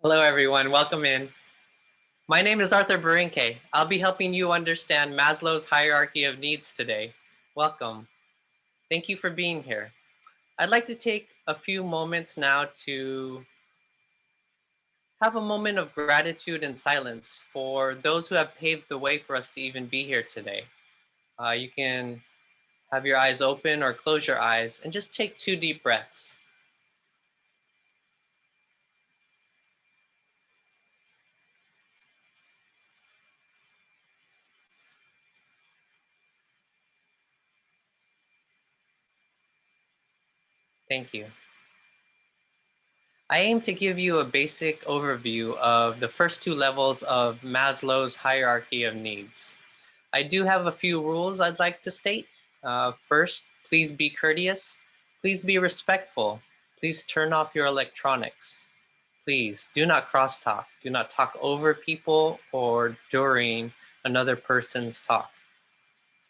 Hello, everyone. Welcome in. My name is Arthur Barinque. I'll be helping you understand Maslow's hierarchy of needs today. Welcome. Thank you for being here. I'd like to take a few moments now to have a moment of gratitude and silence for those who have paved the way for us to even be here today. You can have your eyes open or close your eyes and just take 2 deep breaths. Thank you. I aim to give you a basic overview of the first 2 levels of Maslow's hierarchy of needs. I do have a few rules I'd like to state. First, please be courteous. Please be respectful. Please turn off your electronics. Please do not crosstalk. Do not talk over people or during another person's talk.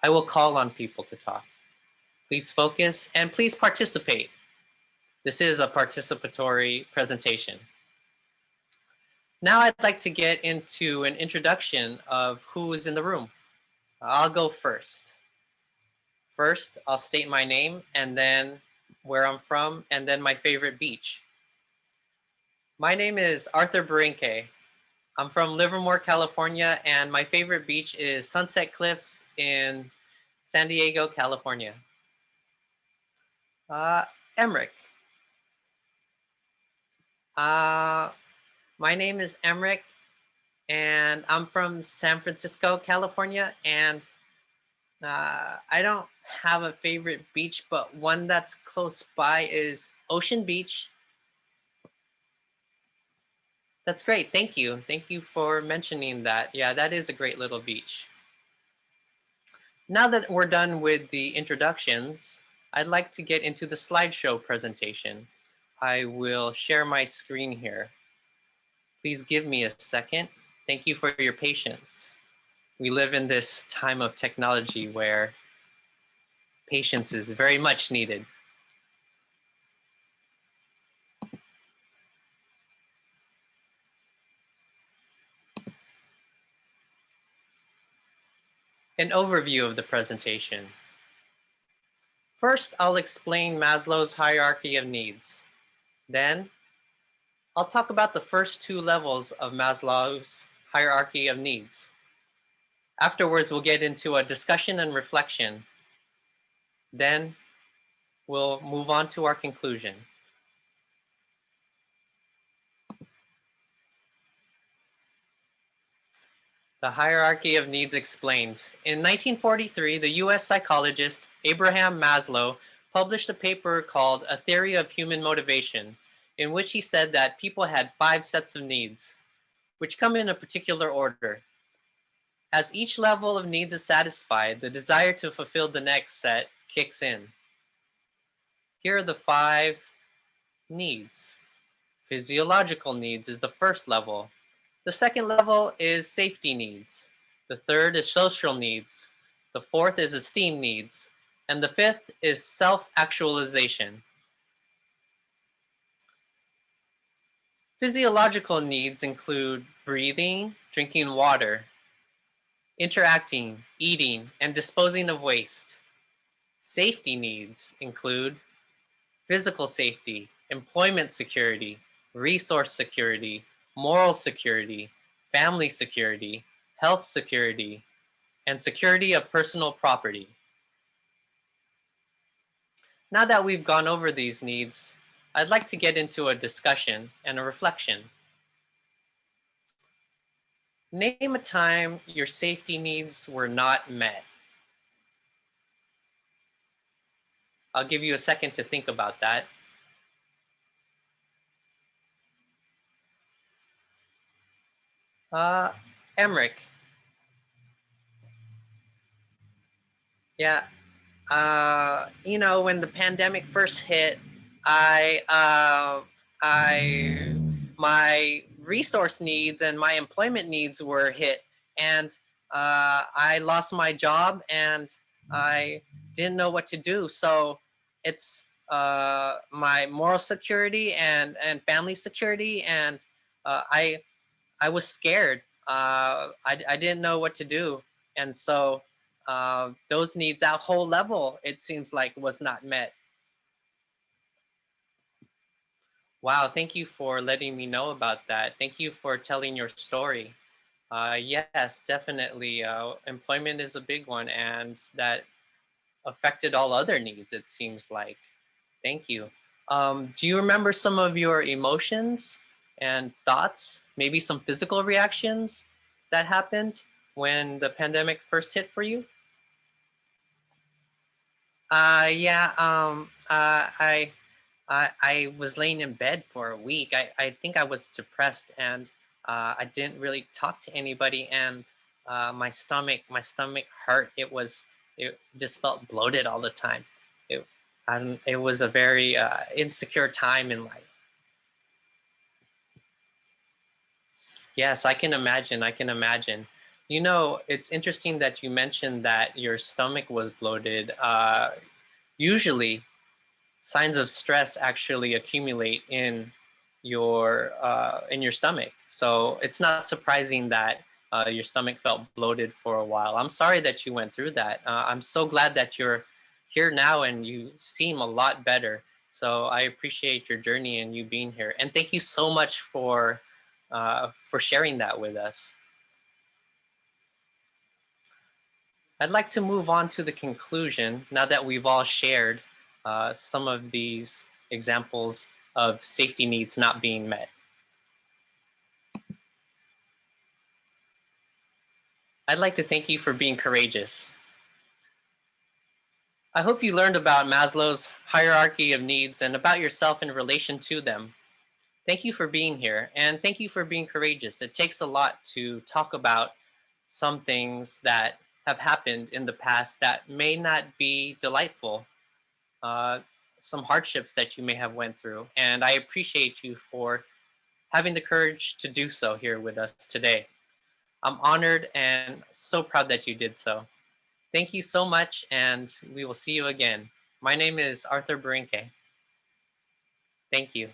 I will call on people to talk. Please focus and please participate. This is a participatory presentation. Now I'd like to get into an introduction of who is in the room. I'll go first. First, I'll state my name and then where I'm from and then my favorite beach. My name is Arthur Barinque. I'm from Livermore, California, and my favorite beach is Sunset Cliffs in San Diego, California. Emmerich. My name is Emmerich, and I'm from San Francisco, California, and I don't have a favorite beach, but one that's close by is Ocean Beach. That's great. Thank you. Thank you for mentioning that. Yeah, that is a great little beach. Now that we're done with the introductions, I'd like to get into the slideshow presentation. I will share my screen here. Please give me a second. Thank you for your patience. We live in this time of technology where patience is very much needed. An overview of the presentation. First, I'll explain Maslow's hierarchy of needs. Then, I'll talk about the first 2 levels of Maslow's hierarchy of needs. Afterwards, we'll get into a discussion and reflection. Then, we'll move on to our conclusion. The hierarchy of needs explained. In 1943, the US psychologist Abraham Maslow published a paper called A Theory of Human Motivation, in which he said that people had 5 sets of needs, which come in a particular order. As each level of needs is satisfied, the desire to fulfill the next set kicks in. Here are the 5 needs. Physiological needs is the first level. The second level is safety needs. The third is social needs. The fourth is esteem needs. And the fifth is self-actualization. Physiological needs include breathing, drinking water, interacting, eating, and disposing of waste. Safety needs include physical safety, employment security, resource security, moral security, family security, health security, and security of personal property. Now that we've gone over these needs, I'd like to get into a discussion and a reflection. Name a time your safety needs were not met. I'll give you a second to think about that. Emmerich. Yeah, when the pandemic first hit, my resource needs and my employment needs were hit, and I lost my job, and I didn't know what to do. So it's my moral security and family security and I was scared. I didn't know what to do, and so those needs, that whole level, it seems like, was not met. Wow, thank you for letting me know about that. Thank you for telling your story. Yes, definitely. Employment is a big one, and that affected all other needs, it seems like. Thank you. Do you remember some of your emotions and thoughts, maybe some physical reactions that happened when the pandemic first hit for you? Yeah. I was laying in bed for a week. I think I was depressed, and I didn't really talk to anybody, and my stomach hurt. It just felt bloated all the time. It it was a very insecure time in life. Yes, I can imagine. I can imagine. You know, it's interesting that you mentioned that your stomach was bloated. Usually, signs of stress actually accumulate in your stomach. So it's not surprising that your stomach felt bloated for a while. I'm sorry that you went through that. I'm so glad that you're here now and you seem a lot better. So I appreciate your journey and you being here. And thank you so much for sharing that with us. I'd like to move on to the conclusion now that we've all shared some of these examples of safety needs not being met. I'd like to thank you for being courageous. I hope you learned about Maslow's hierarchy of needs and about yourself in relation to them. Thank you for being here and thank you for being courageous. It takes a lot to talk about some things that have happened in the past that may not be delightful, uh, some hardships that you may have went through, and I appreciate you for having the courage to do so here with us today. I'm honored and so proud that you did so. Thank you so much, and we will see you again. My name is Arthur Barinque. Thank you.